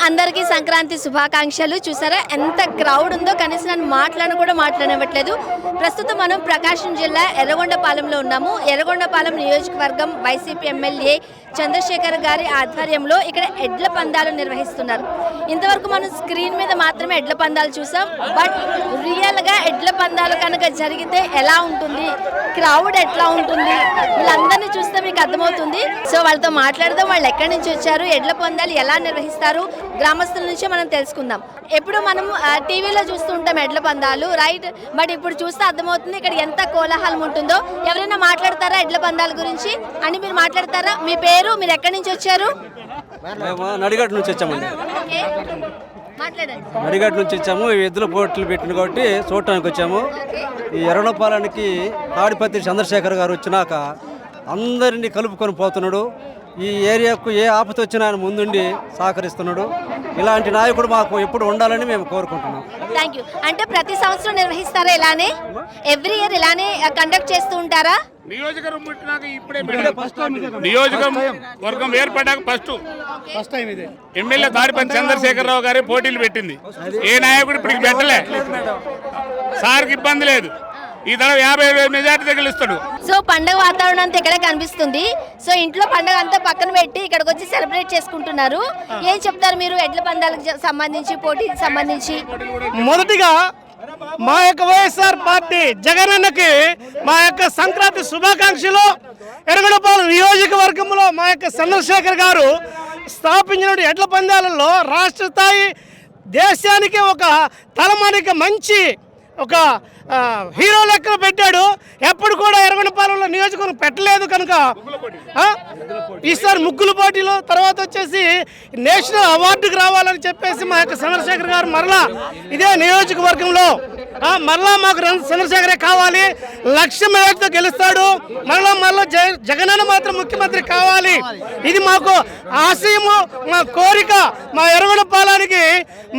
అందరికీ సంక్రాంతి శుభాకాంక్షలు. చూసారా ఎంత క్రౌడ్ ఉందో, కనీసం నన్ను మాట్లాడనివ్వట్లేదు. ప్రస్తుతం మనం ప్రకాశం జిల్లా ఎర్రగొండపాలెంలో ఉన్నాము. ఎర్రగొండపాలెం నియోజకవర్గం వైసీపీ ఎమ్మెల్యే చంద్రశేఖర్ గారి ఆధ్వర్యంలో ఇక్కడ ఎడ్ల పందాలు నిర్వహిస్తున్నారు. ఇంతవరకు మనం స్క్రీన్ మీద మాత్రమే ఎడ్ల పందాలు చూసాం. బట్ రియల్గా ఎడ్ల పందాలు కనుక జరిగితే ఎలా ఉంటుంది, క్రౌడ్ ఎట్లా ఉంటుంది, వీళ్ళందరినీ చూస్తే మీకు అర్థమవుతుంది. సో వాళ్ళతో మాట్లాడదాం. వాళ్ళు ఎక్కడి నుంచి వచ్చారు, ఎడ్ల పందాలు ఎలా నిర్వహిస్తారు, గ్రామస్తుల నుంచే మనం తెలుసుకుందాం. ఎప్పుడు మనం టీవీలో చూస్తూ ఉంటాం ఎడ్ల పందాలు, రైట్? బట్ ఇప్పుడు చూస్తే అర్థమవుతుంది ఇక్కడ ఎంత కోలాహలం ఉంటుందో. ఎవరైనా మాట్లాడతారా ఎడ్ల పందాల గురించి అని? మీరు మాట్లాడతారా? మీ పేరు, మీరు ఎక్కడి నుంచి వచ్చారు? నడిగట్టు నుంచి వచ్చామండి. మాట్లాడండి. నడిగట్టు నుంచి వచ్చాము. ఎద్దుల పోటీలు పెట్టిన కాబట్టి చూడటానికి వచ్చాము. ఈ ఎర్రగొండపాలెంకి తాడిపత్రి చంద్రశేఖర్ గారు వచ్చినాక అందరినీ కలుపుకొని పోతున్నాడు. ఈ ఏరియాకు ఏ ఆపద వచ్చినా ఆయన ముందుండి సహకరిస్తున్నాడు. ఇలాంటి నాయకుడు మాకు ఎప్పుడు ఉండాలని మేము కోరుకుంటున్నాం. Thank you. అంటే ప్రతి సంవత్సరం నిర్వహిస్తారా ఇలానే? ఎవ్రీ ఇయర్ ఇలానే కండక్ట్ చేస్తూ ఉంటారా? నియోజకవర్గం పుట్టినాక ఇప్పుడే నియోజకవర్గం ఏర్పడ్డాక ఫస్ట్ టైం ఇది ఎమ్మెల్యే తాడిపత్రి చంద్రశేఖరరావు గారి పోటీలు పెట్టింది. ఏ నాయకుడు ఇప్పటికి పెట్టలే. సార్కి ఇబ్బంది లేదు. ఈ తడ 50,000 మెజార్టీ గెలుస్తాడు. సో పండుగ వాతావరణం అంతా ఇక్కడే కనిపిస్తుంది. సో ఇంట్లో పండుగ అంతా పక్కన పెట్టి ఇక్కడికి వచ్చి సెలబ్రేట్ చేసుకుంటున్నారు. ఏం చెప్తారు మీరు ఎడ్ల పందాలకు సంబంధించి, పోటీకి సంబంధించి? మొదటిగా మా యొక్క వైఎస్ఆర్ పార్టీ జగనన్నకి మా యొక్క సంక్రాంతి శుభాకాంక్షలు. ఎర్రగొండపాలెం నియోజకవర్గంలో మా యొక్క చంద్రశేఖర్ గారు స్థాపించిన ఎడ్ల పందాలలో రాష్ట్ర స్థాయి దేశానికి ఒక తలమానిక మంచి ఒక హీరో లెక్కలు పెట్టాడు. ఎప్పుడు కూడా ఎర్రగొండపాలెంలో నియోజకవర్గం పెట్టలేదు కనుక ఈసారి ముగ్గులు పోటీలు, తర్వాత వచ్చేసి నేషనల్ అవార్డుకి రావాలని చెప్పేసి మా యొక్క చంద్రశేఖర్ గారు మరలా ఇదే నియోజకవర్గంలో మరలా మాకు చంద్రశేఖరే కావాలి, లక్ష్యం ఏదో గెలుస్తాడు, మరలా జగనన్న మాత్రం ముఖ్యమంత్రి కావాలి. ఇది మాకు ఆశయము, మా కోరిక. మా ఎర్రగొండపాలెంకి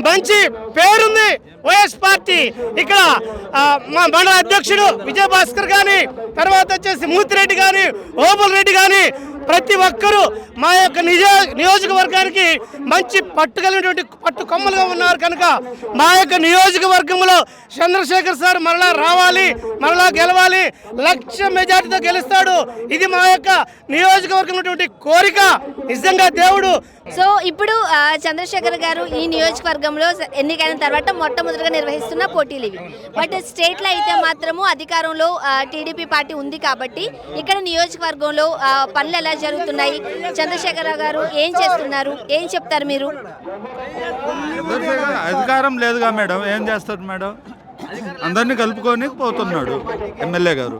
మంచి పేరుంది వైఎస్ పార్టీ. ఇక్కడ మా మండల అధ్యక్షుడు విజయభాస్కర్ కానీ, తర్వాత వచ్చేసి మూతిరెడ్డి కానీ, ఓబుల్ రెడ్డి కానీ, ప్రతి ఒక్కరూ మా యొక్క నియోజకవర్గానికి మంచి పట్టుకలిగినటువంటి పట్టు కొమ్మలుగా ఉన్నారు కనుక మా యొక్క నియోజకవర్గంలో చంద్రశేఖర్ సార్ మరలా రావాలి, మరలా గెలవాలి, లక్ష మెజార్టీతో గెలుస్తాడు. ఇది మా యొక్క నియోజకవర్గం కోరిక. నిజంగా దేవుడు. సో ఇప్పుడు చంద్రశేఖర్ గారు ఈ నియోజకవర్గంలో ఎన్నికైన తర్వాత మొట్టమొదటిగా నిర్వహిస్తున్న పోటీలు ఇవి. బట్ స్టేట్లో అయితే మాత్రము అధికారంలో టీడీపీ పార్టీ ఉంది కాబట్టి ఇక్కడ నియోజకవర్గంలో పనులు ఎలా జరుగుతున్నాయి, చంద్రశేఖర్ గారు ఏం చేస్తున్నారు, ఏం చెప్తారు మీరు? అధికారం లేదుగా మేడం, ఏం చేస్తారు మేడం? అందరినీ కలుపుకొని పోతున్నాడు ఎమ్మెల్యే గారు.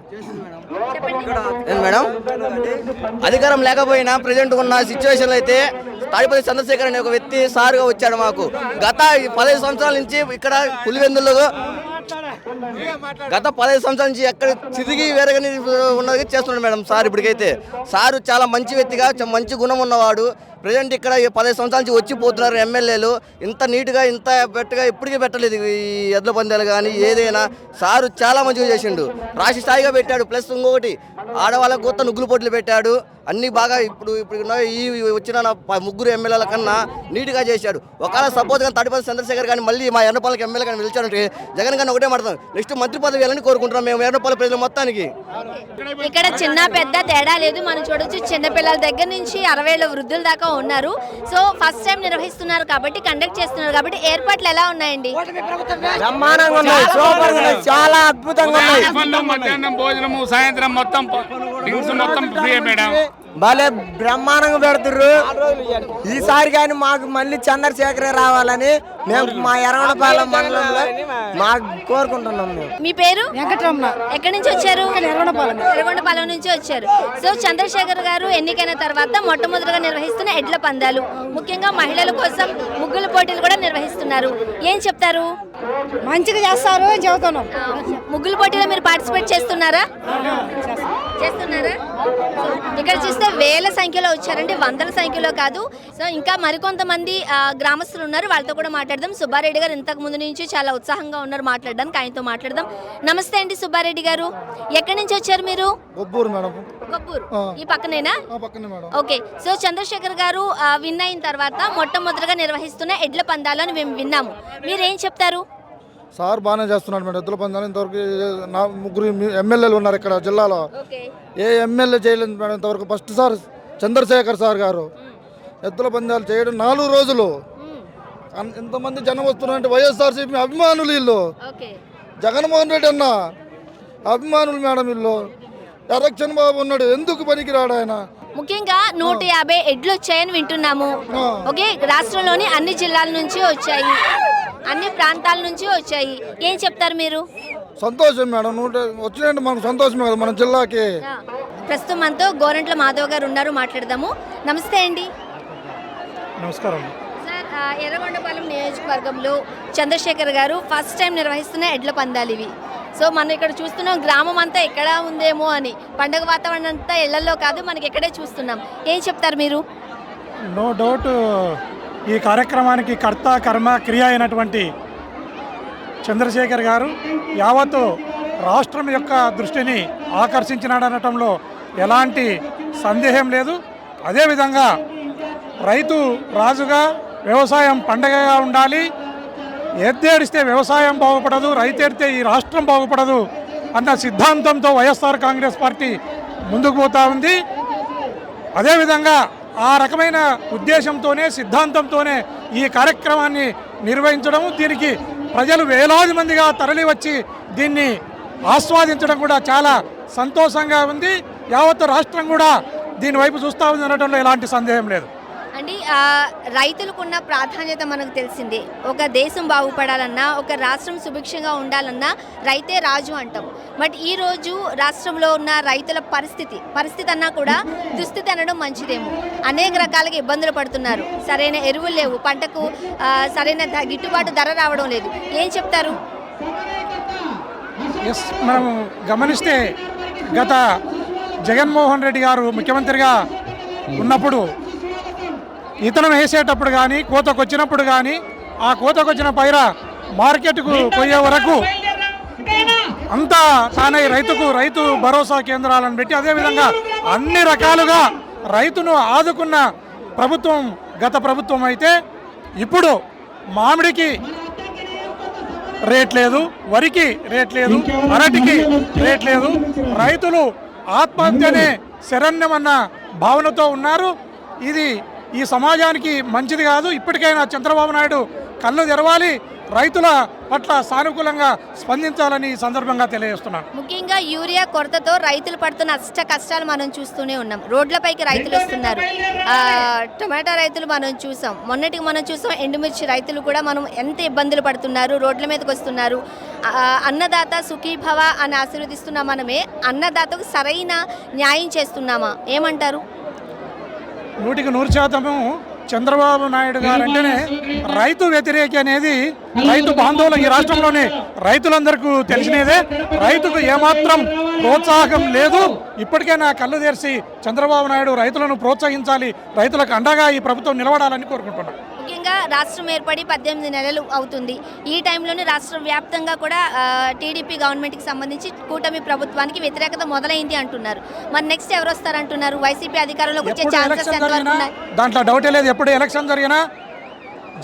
మేడం, అధికారం లేకపోయినా ప్రజెంట్ ఉన్న సిచ్యువేషన్లో అయితే తాడిపత్రి చంద్రశేఖర్ అనే ఒక వ్యక్తి సారుగా వచ్చాడు. మాకు గత 15 సంవత్సరాల నుంచి ఇక్కడ పులివెందుల్లో నుంచి ఎక్కడ తిరిగి వేరగానే ఉన్నది చేస్తున్నాడు మేడం సార్. ఇప్పటికైతే సారు చాలా మంచి వ్యక్తిగా, మంచి గుణం ఉన్నవాడు. ప్రజెంట్ ఇక్కడ 15 సంవత్సరాల నుంచి వచ్చిపోతున్నారు ఎమ్మెల్యేలు. ఇంత నీట్గా, ఇంత బెట్టగా ఇప్పటికీ పెట్టలేదు ఈ ఎడ్ల పందాలు కానీ ఏదైనా. సారు చాలా మంచిగా చేసిండు, రాష్ట్ర స్థాయిగా పెట్టాడు. ప్లస్ ఇంకొకటి ఆడవాళ్ళకు కొత్త నుగ్గులు పోటీలు పెట్టాడు. అన్నీ బాగా ఇప్పుడు ఈ వచ్చిన ముగ్గురు ఎమ్మెల్యేల కన్నా నీట్గా చేశాడు. ఒకవేళ సపోజ్గా తాడిపత్రి చంద్రశేఖర్ కానీ మళ్ళీ మా ఎర్రపాలెం ఎమ్మెల్యే కానీ పిలిచారంటే జగన్ కానీ ఒకటే మాట్లాడతాం, నెక్స్ట్ మంత్రి పదవి వేయాలని కోరుకుంటున్నాం మేము ఎర్రపాలెం ప్రజలు మొత్తానికి. ఇక్కడ చిన్న పెద్ద తేడా లేదు. మనం చూడొచ్చు, చిన్నపిల్లల దగ్గర నుంచి 60 ఏళ్ల వృద్ధుల దాకా ఉన్నారు. సో ఫస్ట్ టైం నిర్వహిస్తున్నారు కాబట్టి, కండక్ట్ చేస్తున్నారు కాబట్టి ఏర్పాట్లు ఎలా ఉన్నాయండి? చాలా అద్భుతంగా మధ్యాహ్నం భోజనము, సాయంత్రం మొత్తం ఫ్రీ మేడం. భలే బ్రహ్మాండంగా పెడుతుర్రు. ఈసారి కానీ మాకు మళ్ళీ చంద్రశేఖరే రావాలని మేము మా ఎర్రగొండపాలెం మండలంలో మాకు కోరుకుంటున్నాం. మీ పేరు? వెంకటరమణ. ఎక్కడి నుంచి వచ్చారు? ఎర్రగొండపాలెం నుంచి వచ్చారు. సో చంద్రశేఖర్ గారు ఎన్నికైన తర్వాత మొట్టమొదటిగా నిర్వహిస్తున్న ఎడ్ల పందాలు, ముఖ్యంగా మహిళల కోసం ముగ్గుల పోటీలు కూడా నిర్వహిస్తున్నారు. ఏం చెప్తారు? మంచిగా చేస్తారు అని చెబుతున్నాం. ముగ్గుల పోటీలో మీరు పార్టిసిపేట్ చేస్తున్నారా? చేస్తున్నారా? ఇక్కడ చూస్తే వేల సంఖ్యలో వచ్చారండి, వందల సంఖ్యలో కాదు. సో ఇంకా మరికొంతమంది గ్రామస్తులు ఉన్నారు, వాళ్ళతో కూడా మాట్లాడదాం. సుబ్బారెడ్డి గారు ఇంతకు ముందు నుంచి చాలా ఉత్సాహంగా ఉన్నారు మాట్లాడడానికి, ఆయనతో మాట్లాడదాం. నమస్తే అండి సుబ్బారెడ్డి గారు, ఎక్కడి నుంచి వచ్చారు మీరు? గొబ్బూరు మేడం. గొబ్బూరు ఈ పక్కనేనా? పక్కనే మేడం. ఓకే. సో చంద్రశేఖర్ గారు విన్ అయిన తర్వాత మొట్టమొదటిగా నిర్వహిస్తున్న ఎడ్ల పందాలను మేము విన్నాము, మీరేం చెప్తారు? సార్ బాగానే చేస్తున్నాడు మేడం. ఎద్దుల పందాలు ఇంతవరకు నా ముగ్గురు ఎమ్మెల్యేలు ఉన్నారు ఇక్కడ జిల్లాలో, ఏ ఎమ్మెల్యే చేయలేదు మేడం ఇంతవరకు. ఫస్ట్ సార్ చంద్రశేఖర్ సార్ గారు ఎద్దుల పందాలు చేయడం 4 రోజులు. ఎంతమంది జనం వస్తున్నారంటే వైఎస్ఆర్సీపీ అభిమానులు వీళ్ళు, జగన్మోహన్ రెడ్డి అన్న అభిమానులు మేడం వీళ్ళు. ఎలక్షన్ బాబు ఉన్నాడు, ఎందుకు పనికిరాడు ఆయన? ముఖ్యంగా 150 ఎడ్లు వచ్చాయని వింటున్నాము. ఓకే, రాష్ట్రంలోని అన్ని జిల్లాల నుంచి వచ్చాయి, అన్ని ప్రాంతాల నుంచి వచ్చాయి, ఏం చెప్తారు మీరు? సంతోషం మేడం, వచ్చినట్టు మనకు సంతోషమే కదా మన జిల్లాకి. ప్రస్తుతం మనతో గోరంట్ల మాధవ్ గారు ఉన్నారు, మాట్లాడదాము. నమస్తే అండి. నమస్కారం సార్, ఎర్రగొండపాలెం నియోజకవర్గంలో చంద్రశేఖర్ గారు ఫస్ట్ టైం నిర్వహిస్తున్న ఎడ్ల పందాలు ఇవి. సో మనం ఇక్కడ చూస్తున్నాం, గ్రామం అంతా ఎక్కడ ఉందేమో అని. పండగ వాతావరణం అంతా ఇళ్లలో కాదు, మనకి ఎక్కడే చూస్తున్నాం, ఏం చెప్తారు మీరు? నో డౌట్ ఈ కార్యక్రమానికి కర్త కర్మ క్రియ అయినటువంటి చంద్రశేఖర్ గారు యావత్తు రాష్ట్రం యొక్క దృష్టిని ఆకర్షించినాడనటంలో ఎలాంటి సందేహం లేదు. అదేవిధంగా రైతు రాజుగా, వ్యవసాయం పండగగా ఉండాలి, ఎద్దేడిస్తే వ్యవసాయం బాగుపడదు, రైతేడితే ఈ రాష్ట్రం బాగుపడదు అన్న సిద్ధాంతంతో వైఎస్ఆర్ కాంగ్రెస్ పార్టీ ముందుకు పోతూ ఉంది. అదేవిధంగా ఆ రకమైన ఉద్దేశంతోనే, సిద్ధాంతంతోనే ఈ కార్యక్రమాన్ని నిర్వహించడం, దీనికి ప్రజలు వేలాది మందిగా తరలి వచ్చి దీన్ని ఆస్వాదించడం కూడా చాలా సంతోషంగా ఉంది. యావత్తు రాష్ట్రం కూడా దీని వైపు చూస్తూ ఉంది అనడంలో ఎలాంటి సందేహం లేదు. అంటే రైతులకున్న ప్రాధాన్యత మనకు తెలిసిందే. ఒక దేశం బాగుపడాలన్నా, ఒక రాష్ట్రం సుభిక్షంగా ఉండాలన్నా రైతే రాజు అంటాం. బట్ ఈరోజు రాష్ట్రంలో ఉన్న రైతుల పరిస్థితి అన్నా కూడా దుస్థితి అనడం మంచిదేమో. అనేక రకాలుగా ఇబ్బందులు పడుతున్నారు, సరైన ఎరువులు లేవు, పంటకు సరైన గిట్టుబాటు ధర రావడం లేదు, ఏం చెప్తారు? ఎస్, మనం గమనిస్తే గత జగన్మోహన్ రెడ్డి గారు ముఖ్యమంత్రిగా ఉన్నప్పుడు ఇతనం వేసేటప్పుడు కానీ, కోతకు వచ్చినప్పుడు కానీ, ఆ కోతకు వచ్చిన పైర మార్కెట్కు పోయే వరకు అంతా తానై రైతు భరోసా కేంద్రాలను పెట్టి, అదేవిధంగా అన్ని రకాలుగా రైతును ఆదుకున్న ప్రభుత్వం గత ప్రభుత్వం అయితే, ఇప్పుడు మామిడికి రేట్ లేదు, వరికి రేట్ లేదు, అరటికి రేట్ లేదు, రైతులు ఆత్మహత్యనే శరణ్యమన్న భావనతో ఉన్నారు. ఇది ఈ సమాజానికి మంచిది కాదు. ఇప్పటికైనా చంద్రబాబు నాయుడు కళ్ళు తెరవాలి, రైతుల పట్ల సానుకూలంగా స్పందించాలని ఈ సందర్భంగా తెలియజేస్తున్నాను. ముఖ్యంగా యూరియా కొరతతో రైతులు పడుతున్న కష్టాలు మనం చూస్తూనే ఉన్నాం. రోడ్లపైకి రైతులు వస్తున్నారు, టమాటా రైతులు మనం చూసాం, మొన్నటికి మనం చూసాం ఎండుమిర్చి రైతులు కూడా మనం ఎంత ఇబ్బందులు పడుతున్నారు, రోడ్ల మీదకి వస్తున్నారు. అన్నదాత సుఖీభవ అని ఆశీర్వదిస్తున్నా మనమే, అన్నదాతకు సరైన న్యాయం చేస్తున్నామా, ఏమంటారు? 100% చంద్రబాబు నాయుడు గారు అంటేనే రైతు వ్యతిరేకి అనేది రైతు బాంధవులు ఈ రాష్ట్రంలోనే రైతులందరికీ తెలిసినదే. రైతుకు ఏమాత్రం ప్రోత్సాహం లేదు. ఇప్పటికైనా కళ్ళు తెరిచి చంద్రబాబు నాయుడు రైతులను ప్రోత్సహించాలి, రైతులకు అండగా ఈ ప్రభుత్వం నిలబడాలని కోరుకుంటున్నాను. ముఖ్యంగా రాష్ట్రం ఏర్పడి 18 నెలలు అవుతుంది. ఈ టైంలోనే రాష్ట్ర వ్యాప్తంగా కూడా టీడీపీ గవర్నమెంట్కి సంబంధించి కూటమి ప్రభుత్వానికి వ్యతిరేకత మొదలైంది అంటున్నారు. మరి నెక్స్ట్ ఎవరు వస్తారంటున్నారు? వైసీపీ అధికారంలోకి వచ్చే ఛాన్సెస్ ఎంతవరకు ఉన్నాయి? దాంట్లో డౌటే లేదు. ఎప్పుడు ఎలక్షన్ జరిగినా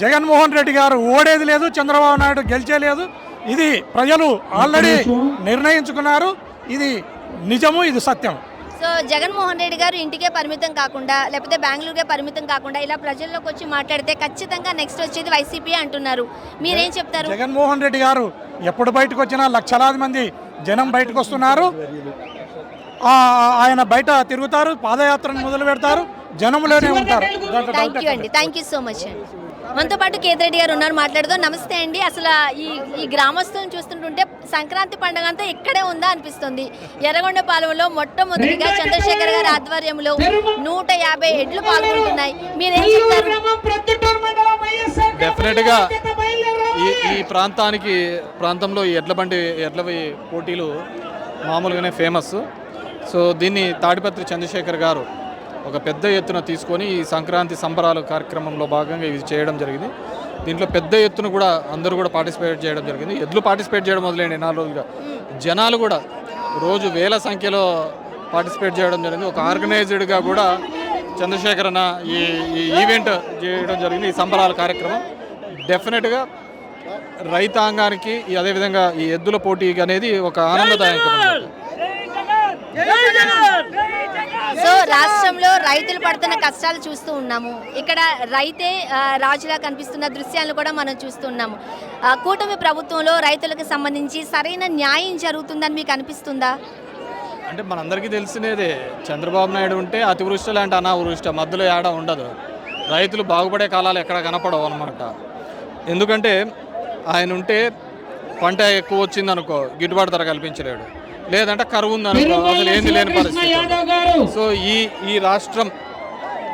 జగన్మోహన్ రెడ్డి గారు ఓడేది లేదు, చంద్రబాబు నాయుడు గెలిచేలేదు. ఇది ప్రజలు ఆల్రెడీ నిర్ణయించుకున్నారు. ఇది నిజము, ఇది సత్యం. సో జగన్మోహన్ రెడ్డి గారు ఇంటికే పరిమితం కాకుండా, లేకపోతే బెంగళూరుకే పరిమితం కాకుండా ఇలా ప్రజల్లోకి వచ్చి మాట్లాడితే ఖచ్చితంగా నెక్స్ట్ వచ్చేది వైసీపీ అంటున్నారు, మీరేం చెప్తారు? జగన్మోహన్ రెడ్డి గారు ఎప్పుడు బయటకు వచ్చినా లక్షలాది మంది జనం బయటకు వస్తున్నారు. ఆయన బయట తిరుగుతారు, పాదయాత్రను మొదలు పెడతారు, జనంలోనే ఉంటారు. థ్యాంక్ యూ అండి, థ్యాంక్ యూ సో మచ్ అండి. మనతో పాటు కేతిరెడ్డి గారు ఉన్నారు, మాట్లాడదాం. నమస్తే అండి. అసలు ఈ గ్రామస్తులను చూస్తుంటుంటే సంక్రాంతి పండుగ అంతా ఇక్కడే ఉందా అనిపిస్తుంది. ఎర్రగొండపాలెంలో మొట్టమొదటిగా చంద్రశేఖర్ గారి ఆధ్వర్యంలో 150 ఎడ్లు పాల్గొంటున్నాయి, మీరేం చెప్తారు? డెఫినెట్గా ఈ ప్రాంతంలో ఈ ఎడ్ల పోటీలు మామూలుగానే ఫేమస్. సో దీన్ని తాడిపత్రి చంద్రశేఖర్ గారు ఒక పెద్ద ఎత్తున తీసుకొని ఈ సంక్రాంతి సంబరాల కార్యక్రమంలో భాగంగా ఇది చేయడం జరిగింది. దీంట్లో పెద్ద ఎత్తున కూడా అందరూ కూడా పార్టిసిపేట్ చేయడం జరిగింది. ఎద్దులు పార్టిసిపేట్ చేయడం మొదలైంది 4 రోజులుగా. జనాలు కూడా రోజు వేల సంఖ్యలో పార్టిసిపేట్ చేయడం జరిగింది. ఒక ఆర్గనైజ్డ్గా కూడా చంద్రశేఖర్ అన్న ఈ ఈవెంట్ చేయడం జరిగింది. ఈ సంబరాల కార్యక్రమం డెఫినెట్గా రైతాంగానికి అదేవిధంగా ఈ ఎద్దుల పోటీ అనేది ఒక ఆనందదాయకం. సో రాష్ట్రంలో రైతులు పడుతున్న కష్టాలు చూస్తూ ఉన్నాము. ఇక్కడ రైతే రాజులా కనిపిస్తున్న దృశ్యాలను కూడా మనం చూస్తున్నాము. కూటమి ప్రభుత్వంలో రైతులకు సంబంధించి సరైన న్యాయం జరుగుతుందని మీకు అనిపిస్తుందా? అంటే మనందరికీ తెలిసినదే, చంద్రబాబు నాయుడు ఉంటే అతివృష్టి లాంటి అనావృష్టి మధ్యలో ఏడా ఉండదు. రైతులు బాగుపడే కాలాలు ఎక్కడ కనపడవు అనమాట. ఎందుకంటే ఆయన ఉంటే పంట ఎక్కువ వచ్చిందనుకో గిట్టుబాటు ధర కల్పించలేడు, లేదంటే కరువు ఉందనుకో అసలు ఏంది లేని పరిస్థితి. సో ఈ రాష్ట్రం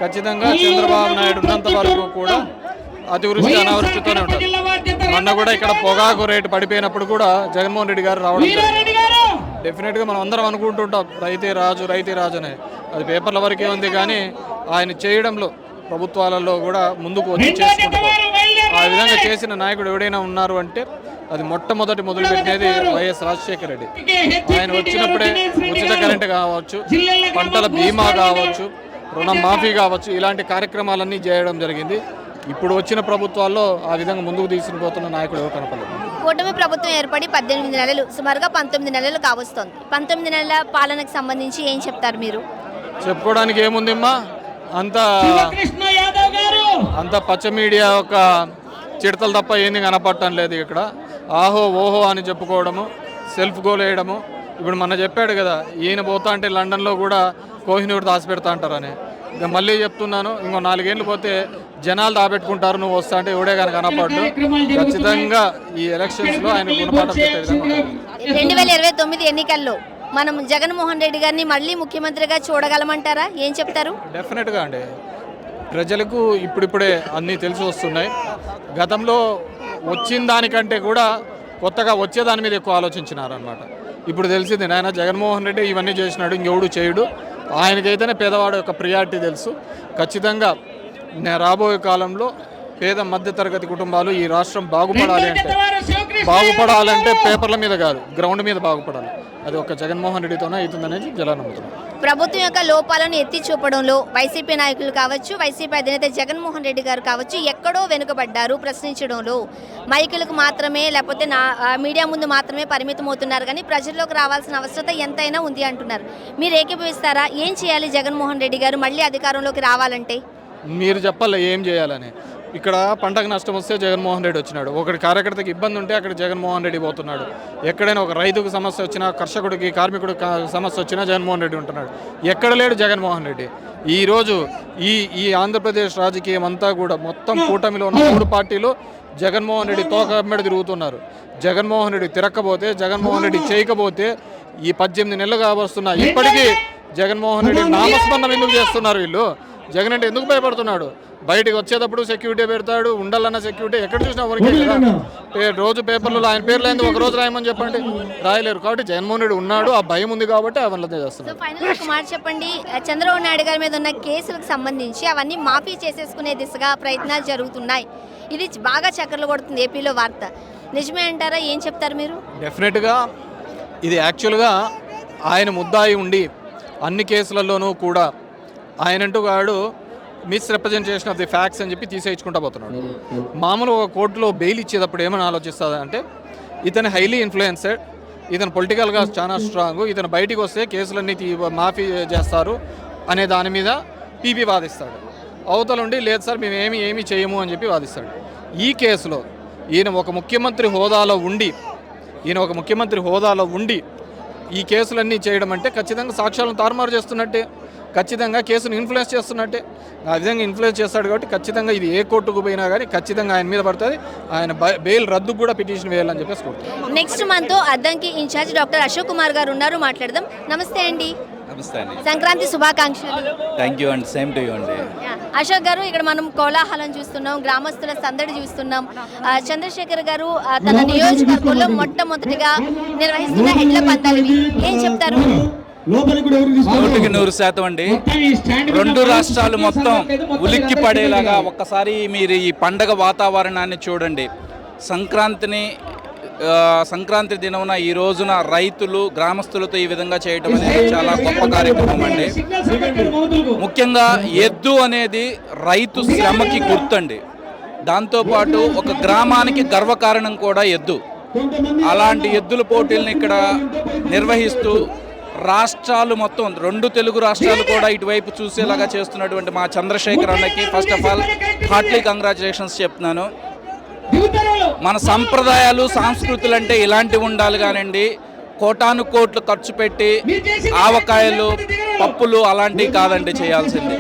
ఖచ్చితంగా చంద్రబాబు నాయుడు ఉన్నంత వరకు కూడా అతివృష్టి అనావృష్టితోనే ఉంటుంది. మొన్న కూడా ఇక్కడ పొగాకు రేటు పడిపోయినప్పుడు కూడా జగన్మోహన్ రెడ్డి గారు రావడం జరిగింది. డెఫినెట్గా మనం అందరం అనుకుంటుంటాం రైతే రాజు అని. అది పేపర్ల వరకే ఉంది, కానీ ఆయన చేయడంలో ప్రభుత్వాలలో కూడా ముందుకు వచ్చి చేసుకుంటారు. ఆ విధంగా చేసిన నాయకుడు ఎవడైనా ఉన్నారు అంటే అది మొట్టమొదటి మొదలుపెట్టినది వైఎస్ రాజశేఖర రెడ్డి. ఆయన వచ్చినప్పుడే ఉచిత కరెంటు కావచ్చు, పంటల బీమా కావచ్చు, రుణం మాఫీ కావచ్చు, ఇలాంటి కార్యక్రమాలన్నీ చేయడం జరిగింది. ఇప్పుడు వచ్చిన ప్రభుత్వాల్లో ఆ విధంగా ముందుకు తీసుకుపోతున్న నాయకుడు ఎవరు కనపడలేదు. కూటమి ప్రభుత్వం ఏర్పడి 18 నెలలు, సుమారుగా 19 నెలలు కావస్తోంది. 19 నెలల పాలనకు సంబంధించి ఏం చెప్తారు మీరు? చెప్పుకోవడానికి ఏముందమ్మా, అంత పచ్చ మీడియా ఒక చిడతలు తప్ప ఏంది కనపడటం లేదు. ఇక్కడ ఆహో ఓహో అని చెప్పుకోవడము, సెల్ఫ్ గోల్ వేయడము. ఇప్పుడు మొన్న చెప్పాడు కదా, ఈయన పోతా అంటే లండన్లో కూడా కోహినూర్ దాచిపెడతా అంటారని. ఇంకా మళ్ళీ చెప్తున్నాను, ఇంకో 4 ఏళ్ళు పోతే జనాలు దాపెట్టుకుంటారు, నువ్వు వస్తా అంటే ఎవడే కానీ కనపడ్డు. ఖచ్చితంగా ఈ ఎలక్షన్స్లో ఆయన గుణపాఠం పెట్టే విధంగా 2029 ఎన్నికల్లో మనం జగన్మోహన్ రెడ్డి గారిని మళ్ళీ ముఖ్యమంత్రిగా చూడగలమంటారా? ఏం చెప్తారు? డెఫినెట్గా అండి, ప్రజలకు ఇప్పుడిప్పుడే అన్నీ తెలిసి వస్తున్నాయి. గతంలో వచ్చిన దానికంటే కూడా కొత్తగా వచ్చేదాని మీద ఎక్కువ ఆలోచించినారనమాట. ఇప్పుడు తెలిసింది నాయన జగన్మోహన్ రెడ్డి ఇవన్నీ చేసినాడు, ఇంకెవడు చేయడు. ఆయనకైతేనే పేదవాడు యొక్క ప్రియారిటీ తెలుసు. ఖచ్చితంగా రాబోయే కాలంలో పేద మధ్యతరగతి కుటుంబాలు ఈ రాష్ట్రం బాగుపడాలంటే పేపర్ల మీద కాదు, గ్రౌండ్ మీద బాగుపడాలి. అది ఒక జగన్మోహన్ రెడ్డితోనే అవుతుందనేది జలా నమ్ముతున్నాం. ప్రభుత్వం యొక్క లోపాలను ఎత్తి చూపడంలో వైసీపీ నాయకులు కావచ్చు, వైసీపీ అధినేత జగన్మోహన్ రెడ్డి గారు కావచ్చు, ఎక్కడో వెనుకబడ్డారు. ప్రశ్నించడంలో మైకులకు మాత్రమే లేకపోతే మీడియా ముందు మాత్రమే పరిమితం అవుతున్నారు, కానీ ప్రజల్లోకి రావాల్సిన అవసరత ఎంతైనా ఉంది అంటున్నారు. మీరు ఏకీభవిస్తారా? ఏం చేయాలి జగన్మోహన్ రెడ్డి గారు మళ్ళీ అధికారంలోకి రావాలంటే? మీరు చెప్పాలి ఏం చేయాలని. ఇక్కడ పంటకు నష్టం వస్తే జగన్మోహన్ రెడ్డి వచ్చినాడు, ఒకటి కార్యకర్తకి ఇబ్బంది ఉంటే అక్కడ జగన్మోహన్ రెడ్డి పోతున్నాడు. ఎక్కడైనా ఒక రైతుకు సమస్య వచ్చినా, కర్షకుడికి కార్మికుడికి సమస్య వచ్చినా జగన్మోహన్ రెడ్డి ఉంటున్నాడు. ఎక్కడ లేడు జగన్మోహన్ రెడ్డి. ఈరోజు ఈ ఆంధ్రప్రదేశ్ రాజకీయం అంతా కూడా మొత్తం కూటమిలో ఉన్న 3 పార్టీలు జగన్మోహన్ రెడ్డి తోకమ్మడి తిరుగుతున్నారు. జగన్మోహన్ రెడ్డి తిరగకపోతే, జగన్మోహన్ రెడ్డి చేయకపోతే ఈ 18 నెలలు కావస్తున్నా ఇప్పటికీ జగన్మోహన్ రెడ్డి నామస్మరణం ఎందుకు చేస్తున్నారు వీళ్ళు? జగన్ అంటే ఎందుకు భయపడుతున్నాడు? బయటికి వచ్చేటప్పుడు సెక్యూరిటీ పెడతాడు, ఉండాలన్న సెక్యూరిటీ ఎక్కడ చూసినా వరకే కదా. రోజు పేపర్లలో ఆయన పేర్లు అయింది, ఒక రోజు రాయమని చెప్పండి, రాయలేరు. కాబట్టి జగన్మోహన్ రెడ్డి ఉన్నాడు, ఆ భయం ఉంది కాబట్టి అవన్నీ చేస్తున్నారు. ఫైనల్ ఒక మాట చెప్పండి, చంద్రబాబు నాయుడు గారి మీద ఉన్న కేసులకు సంబంధించి అవన్నీ మాఫీ చేసేసుకునే దిశగా ప్రయత్నాలు జరుగుతున్నాయి. ఇది బాగా చక్కర్లు కొడుతుంది ఏపీలో వార్త. నిజమే అంటారా? ఏం చెప్తారు మీరు? డెఫినెట్గా ఇది యాక్చువల్గా ఆయన ముద్దాయి ఉండి అన్ని కేసులలోనూ కూడా ఆయనంటూ వాడు మిస్రిప్రజెంటేషన్ ఆఫ్ ది ఫ్యాక్ట్స్ అని చెప్పి తీసేయించుకుంటా పోతున్నాడు. మామూలు ఒక కోర్టులో బెయిల్ ఇచ్చేటప్పుడు ఏమని ఆలోచిస్తుంది అంటే, ఇతను హైలీ ఇన్ఫ్లుయెన్సెడ్, ఇతను పొలిటికల్గా చాలా స్ట్రాంగ్, ఇతను బయటికి వస్తే కేసులన్నీ మాఫీ చేస్తారు అనే దాని మీద పీపీ వాదిస్తాడు. అవతలుండి లేదు సార్ మేము ఏమీ చేయము అని చెప్పి వాదిస్తాడు. ఈ కేసులో ఈయన ఒక ముఖ్యమంత్రి హోదాలో ఉండి ఈ కేసులన్నీ చేయడం అంటే ఖచ్చితంగా సాక్ష్యాలను తారుమారు చేస్తున్నట్టే, ఖచ్చితంగా కేసును ఇన్ఫ్లుయెన్స్ చేస్తున్నట్టే. ఆ విధంగా ఇన్ఫ్లుయెన్స్ చేస్తాడు కాబట్టి ఖచ్చితంగా ఇది ఏ కోర్టుకు పోయినా కానీ ఖచ్చితంగా ఆయన మీద పడుతుంది. ఆయన బెయిల్ రద్దుకు కూడా పిటిషన్ వేయాలని చెప్పేసి కోరుతారు. Next month Addanki incharge doctor Ashok Kumar garu ఉన్నారు, మాట్లాడదాం. నమస్తే అండి. నమస్తే అండి. సంక్రాంతి శుభాకాంక్షలు. థ్యాంక్ యూ అండి, సేమ్ టు యూ అండి. అశోక్ గారు, ఇక్కడ మనం కోలాహలం చూస్తున్నాం, గ్రామస్తుల సందడి చూస్తున్నాం. చంద్రశేఖర్ గారు తన నియోజకవర్గంలో మొట్టమొదటిగా నిర్వహిస్తున్న ఎడ్ల పందాలు ఏం చెప్తారు? 100% అండి. రెండు రాష్ట్రాలు మొత్తం ఉలిక్కి పడేలాగా ఒక్కసారి మీరు ఈ పండగ వాతావరణాన్ని చూడండి. సంక్రాంతి దినమున ఈ రోజున రైతులు గ్రామస్తులతో ఈ విధంగా చేయటం అనేది చాలా గొప్ప కార్యక్రమం అండి. ముఖ్యంగా ఎద్దు అనేది రైతు శ్రమకి గుర్తండి. దాంతోపాటు ఒక గ్రామానికి గర్వకారణం కూడా ఎద్దు. అలాంటి ఎద్దుల పోటీలను ఇక్కడ నిర్వహిస్తూ రాష్ట్రాలు మొత్తం 2 తెలుగు రాష్ట్రాలు కూడా ఇటువైపు చూసేలాగా చేస్తున్నటువంటి మా చంద్రశేఖర్ అన్నకి first of all Hartley congratulations చెప్తున్నాను. మన సంప్రదాయాలు సంస్కృతులు అంటే ఇలాంటివి ఉండాలి కానండి. కోటాను కోట్లు ఖర్చు పెట్టి ఆవకాయలు పప్పులు అలాంటివి కాదండి చేయాల్సింది.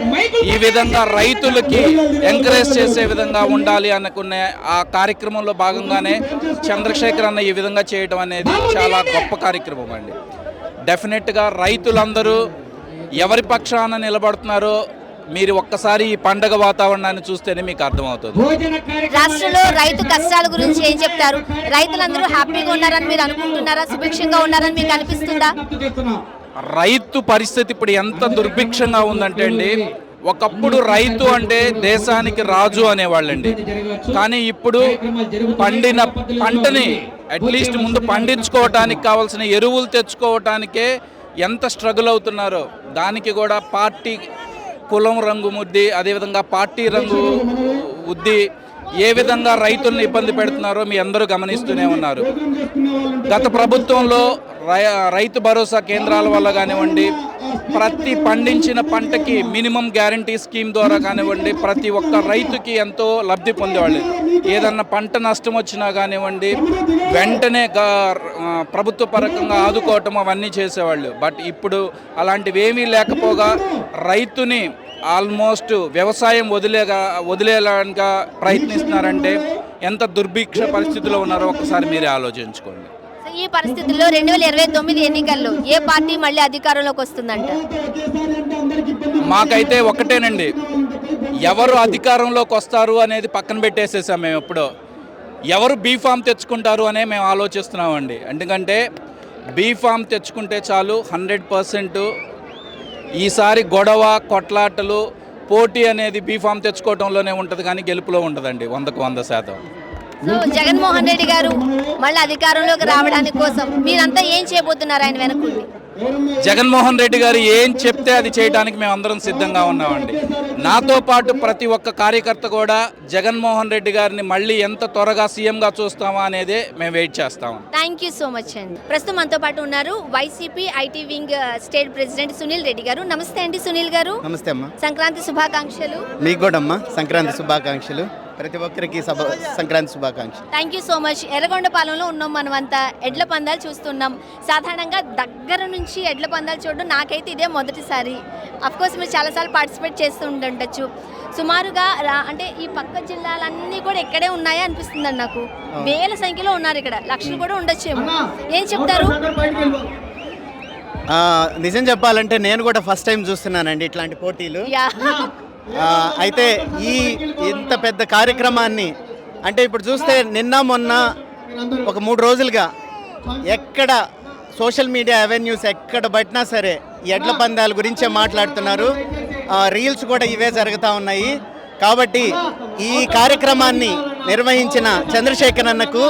ఈ విధంగా రైతులకి ఎంకరేజ్ చేసే విధంగా ఉండాలి అనుకునే ఆ కార్యక్రమంలో భాగంగానే చంద్రశేఖర్ అన్న ఈ విధంగా చేయడం అనేది చాలా గొప్ప కార్యక్రమం అండి. డెఫినెట్గా రైతులందరూ ఎవరి పక్షాన నిలబడుతున్నారో మీరు ఒక్కసారి ఈ పండగ వాతావరణాన్ని చూస్తేనే మీకు అర్థమవుతుంది. రాష్ట్రంలో రైతు కష్టాల గురించి ఏం చెప్తారు? రైతులందరూ హ్యాపీగా ఉన్నారని మీరు అనుకుంటున్నారా? సుభిక్షంగా ఉన్నారని మీకు అనిపిస్తుందా? రైతు పరిస్థితి ఇప్పుడు ఎంత దుర్భిక్షంగా ఉందంటే అండి, ఒకప్పుడు రైతు అంటే దేశానికి రాజు అనేవాళ్ళండి. కానీ ఇప్పుడు పండిన పంటని అట్లీస్ట్ ముందు పండించుకోవటానికి కావాల్సిన ఎరువులు తెచ్చుకోవటానికే ఎంత స్ట్రగుల్ అవుతున్నారో దానికి కూడా పార్టీ కులం రంగు ముద్ది, అదేవిధంగా పార్టీ రంగు ఉద్ది ఏ విధంగా రైతుల్ని ఇబ్బంది పెడుతున్నారో మీ అందరూ గమనిస్తూనే ఉన్నారు. గత ప్రభుత్వంలో రైతు భరోసా కేంద్రాల వల్ల కానివ్వండి, ప్రతి పండించిన పంటకి మినిమం గ్యారంటీ స్కీమ్ ద్వారా కానివ్వండి, ప్రతి ఒక్క రైతుకి ఎంతో లబ్ధి పొందేవాళ్ళు. ఏదన్నా పంట నష్టం వచ్చినా కానివ్వండి వెంటనే ప్రభుత్వ పరంగా ఆదుకోవటం అవన్నీ చేసేవాళ్ళు. బట్ ఇప్పుడు అలాంటివి ఏమీ లేకపోగా రైతుని ఆల్మోస్ట్ వ్యవసాయం వదిలేలాగా ప్రయత్నిస్తున్నారంటే ఎంత దుర్భిక్ష పరిస్థితిలో ఉన్నారో ఒకసారి మీరే ఆలోచించుకోండి. ఈ పరిస్థితుల్లో 2029 ఎన్నికల్లో ఏ పార్టీ మళ్ళీ అధికారంలోకి వస్తుందంట? మాకైతే ఒకటేనండి, ఎవరు అధికారంలోకి వస్తారు అనేది పక్కన పెట్టేసేసాం. మేము ఎప్పుడో ఎవరు బీఫామ్ తెచ్చుకుంటారు అనే మేము ఆలోచిస్తున్నామండి. ఎందుకంటే బీఫామ్ తెచ్చుకుంటే చాలు 100% ఈసారి గొడవ కొట్లాటలు పోటీ అనేది బీఫామ్ తెచ్చుకోవడంలోనే ఉంటుంది కానీ గెలుపులో ఉండదండి 100కు 100%. సో జగన్మోహన్ రెడ్డి గారు మళ్ళీ అధికారంలోకి రావడానికి కోసం మీరంతా ఏం చేయబోతున్నారు ఆయన వెనకుండి? జగన్మోహన్ రెడ్డి గారు ఏం చెప్తే అది చేయడానికి మేము అందరం సిద్ధంగా ఉన్నామండి. నాతో పాటు ప్రతి ఒక్క కార్యకర్త కూడా జగన్మోహన్ రెడ్డి గారిని మళ్ళీ ఎంత త్వరగా సీఎంగా చూస్తామా అనేదే మేము వెయిట్ చేస్తాము. థ్యాంక్ యూ సో మచ్ అండి. ప్రస్తుతం మనతో పాటు ఉన్నారు YCP IT wing state president Sunil Reddy గారు. నమస్తే అండి సునీల్ గారు. నమస్తే అమ్మా. సంక్రాంతి శుభాకాంక్షలు. మీకు కూడా అమ్మా సంక్రాంతి శుభాకాంక్షలు. ప్రతి ఒక్కరికి సంక్రాంతి శుభాకాంక్షలు. Thank you so much. ఎర్రగొండపాలెంలో ఉన్నాం మనమంతా, ఎడ్ల పందాలు చూస్తున్నాం. సాధారణంగా దగ్గర నుంచి ఎడ్ల పందాలు చూడడం నాకైతే ఇదే మొదటిసారి. అఫ్కోర్స్ మీరు చాలాసార్లు పార్టిసిపేట్ చేస్తూ ఉండొచ్చు. సుమారుగా అంటే ఈ పక్క జిల్లాలన్నీ కూడా ఇక్కడే ఉన్నాయా అనిపిస్తుందండి నాకు. వేల సంఖ్యలో ఉన్నారు ఇక్కడ, లక్షలు కూడా ఉండొచ్చేమో. ఏం చెప్తారు? నిజం చెప్పాలంటే నేను కూడా ఫస్ట్ టైం చూస్తున్నానండి ఇట్లాంటి పోటీలు. అయితే ఇంత పెద్ద కార్యక్రమాన్ని అంటే ఇప్పుడు చూస్తే నిన్న మొన్న ఒక 3 రోజులుగా ఎక్కడ సోషల్ మీడియా అవెన్యూస్ ఎక్కడ పట్టినా సరే ఎడ్ల పందాల గురించే మాట్లాడుతున్నారు. రీల్స్ కూడా ఇవే జరుగుతూ ఉన్నాయి. కాబట్టి ఈ కార్యక్రమాన్ని నిర్వహించిన చంద్రశేఖర్ అన్నకు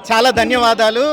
చాలా ధన్యవాదాలు.